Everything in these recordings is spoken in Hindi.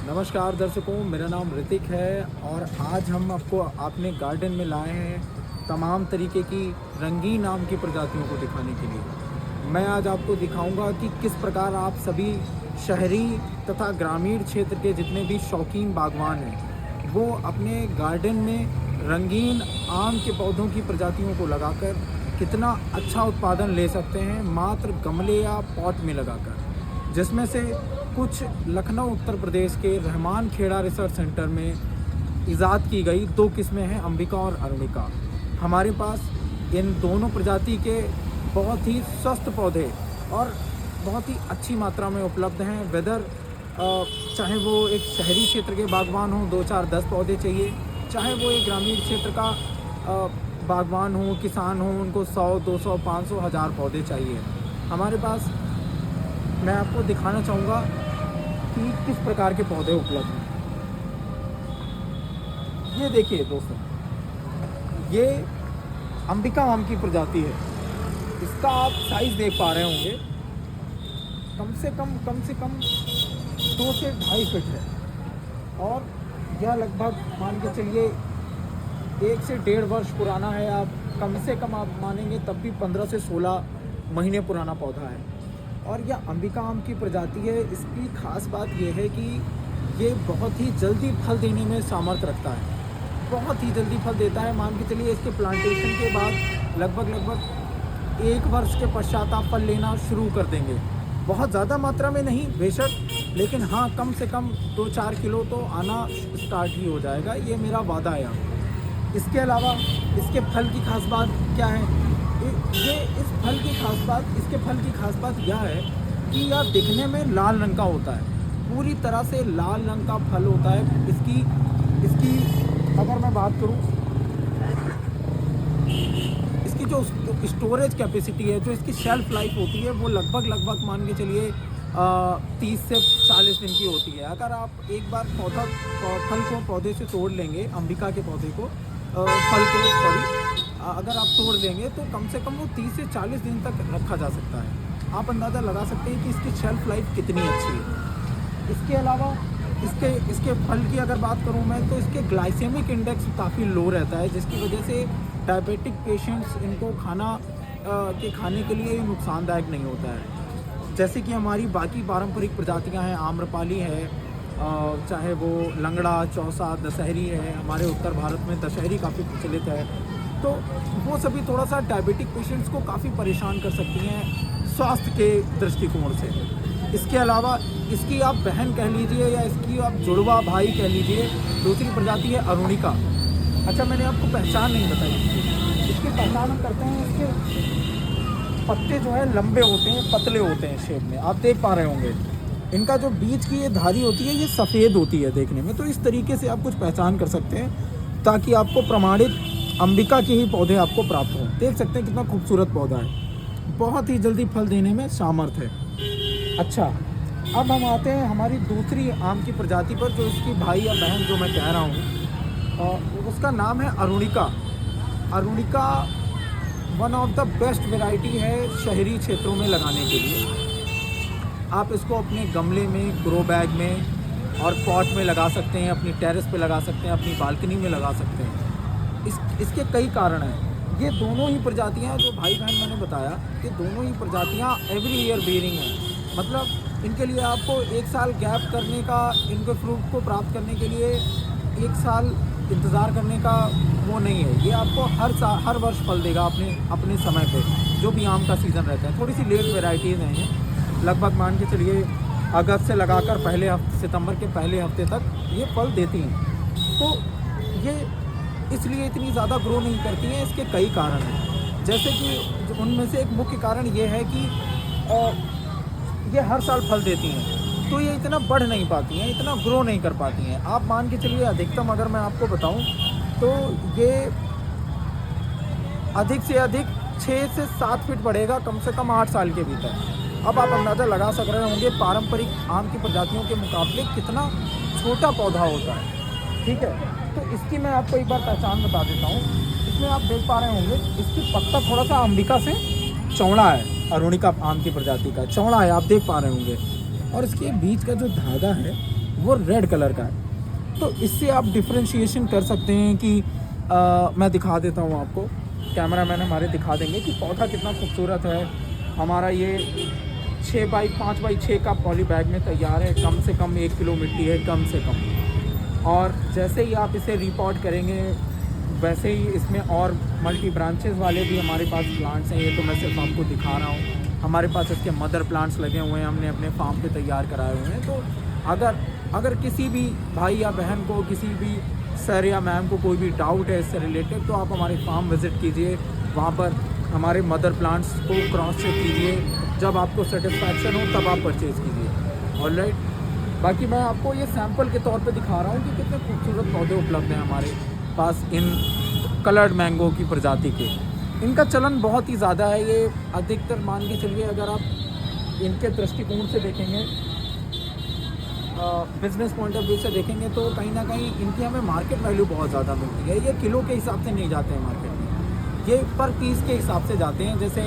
नमस्कार दर्शकों, मेरा नाम ऋतिक है और आज हम आपको अपने गार्डन में लाए हैं तमाम तरीके की रंगीन आम की प्रजातियों को दिखाने के लिए। मैं आज आपको दिखाऊंगा कि किस प्रकार आप सभी शहरी तथा ग्रामीण क्षेत्र के जितने भी शौकीन बागवान हैं वो अपने गार्डन में रंगीन आम के पौधों की प्रजातियों को लगाकर कितना अच्छा उत्पादन ले सकते हैं मात्र गमले या पॉट में लगाकर, जिसमें से कुछ लखनऊ उत्तर प्रदेश के रहमान खेड़ा रिसर्च सेंटर में इजाद की गई 2 किस्में हैं, अंबिका और अरुणिका। हमारे पास इन दोनों प्रजाति के बहुत ही स्वस्थ पौधे और बहुत ही अच्छी मात्रा में उपलब्ध हैं। वेदर चाहे वो एक शहरी क्षेत्र के बागवान हों, 2, 4, 10 पौधे चाहिए, चाहे वो एक ग्रामीण क्षेत्र का बागवान हो, किसान हो, उनको 100, 200, 500, 1000 पौधे चाहिए। हमारे पास मैं आपको दिखाना चाहूँगा कि किस प्रकार के पौधे उपलब्ध हैं। ये देखिए दोस्तों, ये अंबिका आम की प्रजाति है। इसका आप साइज़ देख पा रहे होंगे, कम से कम 2 से 2.5 फीट है और यह लगभग मान के चलिए 1 से 1.5 वर्ष पुराना है। आप कम से कम आप मानेंगे तब भी 15 से 16 महीने पुराना पौधा है। और यह अंबिका आम की प्रजाति है। इसकी खास बात यह है कि ये बहुत ही जल्दी फल देने में सामर्थ्य रखता है, बहुत ही जल्दी फल देता है। मान के चलिए इसके प्लांटेशन के बाद लगभग 1 वर्ष के पश्चात आप फल लेना शुरू कर देंगे। बहुत ज़्यादा मात्रा में नहीं बेशक, लेकिन हाँ कम से कम 2-4 किलो तो आना स्टार्ट ही हो जाएगा, ये मेरा वादा है। इसके अलावा इसके फल की खास बात क्या है? इसके फल की खास बात यह है कि यह दिखने में लाल रंग का होता है, पूरी तरह से लाल रंग का फल होता है। इसकी अगर मैं बात करूं, इसकी जो स्टोरेज कैपेसिटी है, जो इसकी शेल्फ लाइफ होती है, वो लगभग मान के चलिए 30 से 40 दिन की होती है। अगर आप एक बार फल को पौधे से तोड़ लेंगे, अंबिका के पौधे को अगर आप तोड़ लेंगे तो कम से कम वो 30 से 40 दिन तक रखा जा सकता है। आप अंदाज़ा लगा सकते हैं कि इसकी शेल्फ लाइफ कितनी अच्छी है। इसके अलावा इसके फल की अगर बात करूं मैं, तो इसके ग्लाइसेमिक इंडेक्स काफ़ी लो रहता है, जिसकी वजह से डायबिटिक पेशेंट्स इनको खाने के लिए नुकसानदायक नहीं होता है। जैसे कि हमारी बाकी पारंपरिक प्रजातियां हैं, आम्रपाली है, चाहे वो लंगड़ा, चौसा, दशहरी है। हमारे उत्तर भारत में दशहरी काफ़ी प्रचलित है, तो वो सभी थोड़ा सा डायबिटिक पेशेंट्स को काफ़ी परेशान कर सकती हैं स्वास्थ्य के दृष्टिकोण से। इसके अलावा इसकी आप बहन कह लीजिए या इसकी आप जुड़वा भाई कह लीजिए, दूसरी प्रजाति है अरुणिका। अच्छा, मैंने आपको पहचान नहीं बताई। इसकी पहचान हम करते हैं, इसके पत्ते जो है लंबे होते हैं, पतले होते हैं शेप में, आप देख पा रहे होंगे। इनका जो बीच की ये धारी होती है, ये सफ़ेद होती है देखने में। तो इस तरीके से आप कुछ पहचान कर सकते हैं ताकि आपको प्रमाणित अंबिका के ही पौधे आपको प्राप्त हों। देख सकते हैं कितना खूबसूरत पौधा है, बहुत ही जल्दी फल देने में सामर्थ्य है। अच्छा, अब हम आते हैं हमारी दूसरी आम की प्रजाति पर, जो इसकी भाई या बहन जो मैं कह रहा हूँ, उसका नाम है Arunika. Arunika one of the best variety है शहरी क्षेत्रों में लगाने के लिए। आप इसको अपने गमले में, ग्रो बैग में और पॉट में लगा सकते हैं, अपनी टेरेस पे लगा सकते हैं, अपनी बालकनी में लगा सकते हैं। इसके कई कारण हैं। ये दोनों ही प्रजातियां, जो भाई बहन मैंने बताया, ये दोनों ही प्रजातियां एवरी ईयर बेयरिंग हैं। मतलब इनके लिए आपको 1 साल गैप करने का, इनके फ्रूट को प्राप्त करने के लिए 1 साल इंतज़ार करने का वो नहीं है। ये आपको हर वर्ष फल देगा अपने समय पे, जो भी आम का सीज़न रहता है। थोड़ी सी लेट वेराइटीज़ हैं ये, लगभग मान के चलिए अगस्त से लगाकर सितंबर के पहले हफ्ते तक ये फल देती हैं। तो ये इसलिए इतनी ज़्यादा ग्रो नहीं करती हैं। इसके कई कारण हैं, जैसे कि उनमें से एक मुख्य कारण ये है कि ये हर साल फल देती हैं, तो ये इतना बढ़ नहीं पाती हैं, इतना ग्रो नहीं कर पाती हैं। आप मान के चलिए अधिकतम अगर मैं आपको बताऊं तो ये अधिक से अधिक 6 से 7 फीट बढ़ेगा कम से कम 8 साल के भीतर। अब आप अंदाज़ा लगा सक रहे होंगे पारंपरिक आम की प्रजातियों के मुकाबले कितना छोटा पौधा होता है। ठीक है, तो इसकी मैं आपको एक बार पहचान बता देता हूँ। इसमें आप देख पा रहे होंगे, इसकी पत्ता थोड़ा सा अंबिका से चौड़ा है, अरुणिका आम की प्रजाति का चौड़ा है, आप देख पा रहे होंगे। और इसके बीच का जो धागा है वो रेड कलर का है। तो इससे आप डिफ्रेंशिएशन कर सकते हैं कि मैं दिखा देता हूँ आपको, कैमरामैन हमारे दिखा देंगे कि पौधा कितना खूबसूरत है। हमारा ये 6 बाई 5 बाई 6 का पॉली बैग में तैयार है। कम से कम 1 किलो मिट्टी है, कम से कम। और जैसे ही आप इसे रिपॉट करेंगे वैसे ही इसमें और मल्टी ब्रांचेस वाले भी हमारे पास प्लांट्स हैं। ये तो मैं सिर्फ आपको दिखा रहा हूँ। हमारे पास इसके मदर प्लांट्स लगे हुए हैं, हमने अपने फार्म पे तैयार कराए हुए हैं। तो अगर किसी भी भाई या बहन को, किसी भी सर या मैम को कोई भी डाउट है इससे रिलेटेड, तो आप हमारे फार्म विज़िट कीजिए, वहाँ पर हमारे मदर प्लांट्स को क्रॉस चेक कीजिए। जब आपको सेटिस्फैक्शन हो तब आप परचेज़ कीजिए। ऑलराइट, बाकी मैं आपको ये सैंपल के तौर पे दिखा रहा हूँ कि कितने खूबसूरत पौधे उपलब्ध हैं हमारे पास इन कलर्ड मैंगो की प्रजाति के। इनका चलन बहुत ही ज़्यादा है। ये अधिकतर मान के चलिए, अगर आप इनके दृष्टिकोण से देखेंगे, बिज़नेस पॉइंट ऑफ व्यू से देखेंगे, तो कहीं ना कहीं इनकी हमें मार्केट वैल्यू बहुत ज़्यादा मिलती है। ये किलो के हिसाब से नहीं जाते हैं मार्केट में, ये पर पीस के हिसाब से जाते हैं। जैसे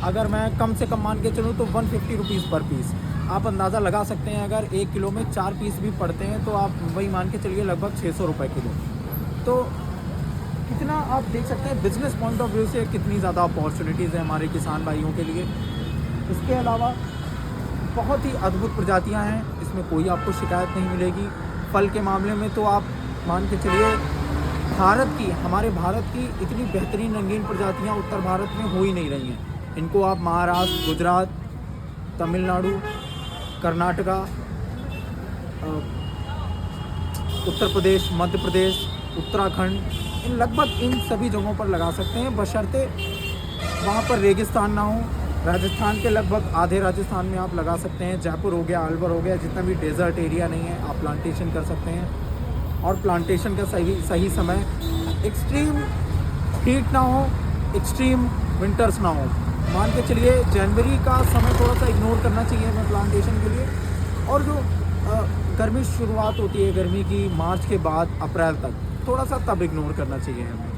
अगर मैं कम से कम मान के चलूँ तो 150 रुपीज़ पर पीस। आप अंदाज़ा लगा सकते हैं, अगर 1 किलो में 4 पीस भी पड़ते हैं तो आप वही मान के चलिए लगभग 600 रुपये किलो। तो कितना आप देख सकते हैं बिज़नेस पॉइंट ऑफ व्यू से कितनी ज़्यादा अपॉर्चुनिटीज़ हैं हमारे किसान भाइयों के लिए। इसके अलावा बहुत ही अद्भुत प्रजातियां हैं, इसमें कोई आपको शिकायत नहीं मिलेगी। फल के मामले में तो आप मान के चलिए हमारे भारत की इतनी बेहतरीन रंगीन प्रजातियां उत्तर भारत में हो ही नहीं रही हैं। इनको आप महाराष्ट्र, गुजरात, तमिलनाडु, कर्नाटका, उत्तर प्रदेश, मध्य प्रदेश, उत्तराखंड, इन सभी जगहों पर लगा सकते हैं, बशर्ते वहाँ पर रेगिस्तान ना हो। राजस्थान के लगभग आधे राजस्थान में आप लगा सकते हैं। जयपुर हो गया, अलवर हो गया, जितना भी डेजर्ट एरिया नहीं है आप प्लांटेशन कर सकते हैं। और प्लांटेशन का सही समय, एक्सट्रीम हीट ना हो, एक्सट्रीम विंटर्स ना हो। मान के चलिए जनवरी का समय थोड़ा सा इग्नोर करना चाहिए हमें प्लांटेशन के लिए। और जो गर्मी शुरुआत होती है गर्मी की, मार्च के बाद अप्रैल तक, थोड़ा सा तब इग्नोर करना चाहिए हमें।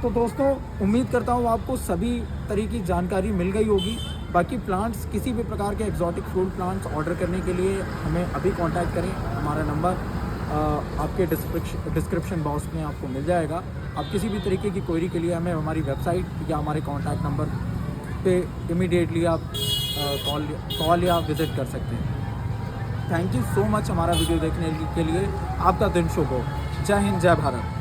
तो दोस्तों, उम्मीद करता हूँ आपको सभी तरह की जानकारी मिल गई होगी। बाकी प्लांट्स, किसी भी प्रकार के एक्जॉटिक फ्रूट प्लांट्स ऑर्डर करने के लिए हमें अभी कांटेक्ट करें। हमारा नंबर आपके डिस्क्रिप्शन बॉक्स में आपको मिल जाएगा। आप किसी भी तरीके की क्वेरी के लिए हमें हमारी वेबसाइट या हमारे कॉन्टैक्ट नंबर पे इमीडिएटली आप कॉल या विज़िट कर सकते हैं। थैंक यू सो मच हमारा वीडियो देखने के लिए। आपका दिन शुभ हो। जय हिंद, जय भारत।